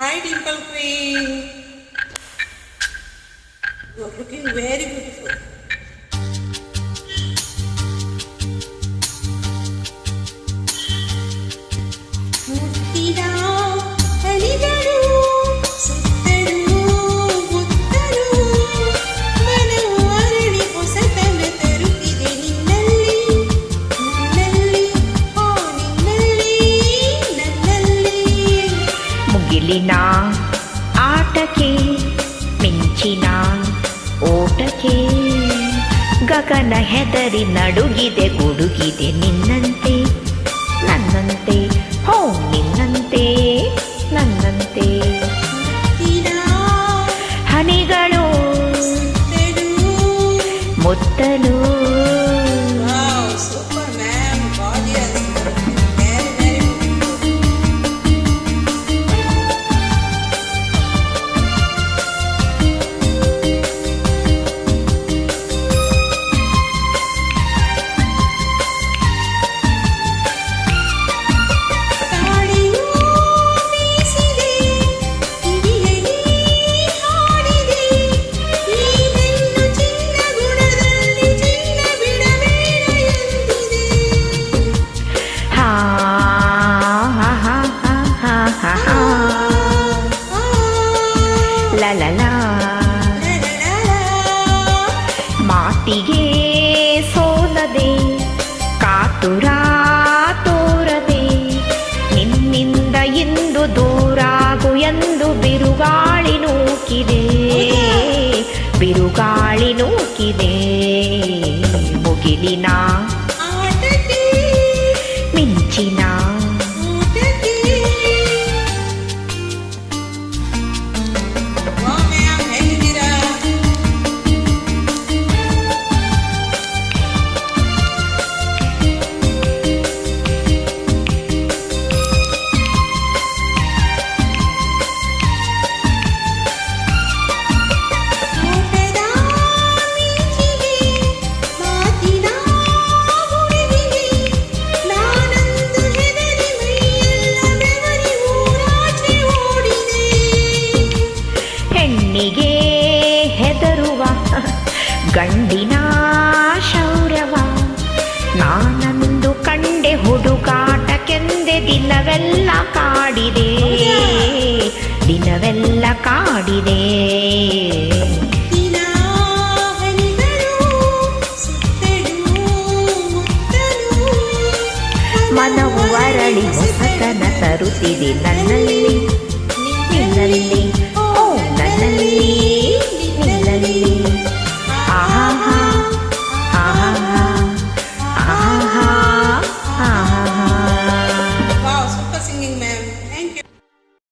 Hi, Dimple Queen. You are looking very beautiful. ಮುತ್ತಿನ ಹನಿಗಳು ಸುತ್ತಲೂ ಮುತ್ತಲು ಮನವು ಅರಳಿ ಹೊಸತನ ತರುತ್ತಿದೆ ನಿನ್ನಲ್ಲಿ ನನ್ನಲ್ಲಿ ಓ ನಿನ್ನಲ್ಲಿ ನನ್ನಲ್ಲಿ ಮುಗಿಲಿನ ಆಟಕ್ಕೆ ಮಿಂಚಿನ ಓಟಕ್ಕೆ ಗಗನ ಹೆದರಿ ನಡುಗಿದೆ ಗುಡುಗಿದೆ ನಿನ್ನಂತೆ ನನ್ನಂತೆ ಹೋ ನಿನ್ನಂತೆ ನನ್ನಂತೆ ಮುತ್ತಿನ ಹನಿಗಳು ಮುತ್ತಲು Wow, super man, gorgeous. Very, very beautiful. ಗಾಳಿಯು ಬೀಸಿದೆ, ಕಿವಿಯಲ್ಲಿ ಹಾಡಿದೆ, ಈ ಹೆಣ್ಣು ಚಿನ್ನ ಗುಣದಲ್ಲಿ ಚಿನ್ನ ಬಿಡಬೇಡ ಎಂದಿದೆ. ಹಾ ಹಾ ಹಾ ಹಾ ಹಾ ಹಾ ಹಾ ಲ ಲ ಲ ಮಾತಿಗೆ ಸೋಲದೆ ಕಾತುರ ತೋರದೆ ನಿನ್ನಿಂದ ಇಂದು ದೂರಾಗು ಎಂದು ಬಿರುಗಾಳಿ ನೂಕಿದೆ ಬಿರುಗಾಳಿ ನೂಕಿದೆ ಮುಗಿಲಿನ ಆಟಕ್ಕೆ ಮಿಂಚಿನ ಊಟಕ್ಕೆ ವಾ ಮ್ಯಾಮ್ ಹೇಗಿದ್ದೀರಾ? ಊಟದ ಮಿಂಚಿಗೆ ಮಾತಿನ ಹುಡುಗಿಗೆ ನಾನಂದು ಹೆದರಿ ಮೈಯೆಲ್ಲ ಬೆವರಿ ಊರಾಚೆ ಓಡಿದೆ. ಹೆಣ್ಣಿಗೆ ಹೆದರುವ ಗಂಡಿನ ಶೌರ್ಯವ ನಾನಂದು ಕಂಡೆ ಹುಡುಕಾಟಕ್ಕೆಂದೆ ದಿನವೆಲ್ಲ ಕಾಡಿದೆ ದಿನವೆಲ್ಲ ಕಾಡಿದೆ ದಿನ ಹನಿಗಳು ಸುತ್ತಲೂ ಮುತ್ತಲು ಮನವು ಅರಳಿ ಹೊಸತನ ತರುತ್ತಿದೆ ನನ್ನಲ್ಲಿ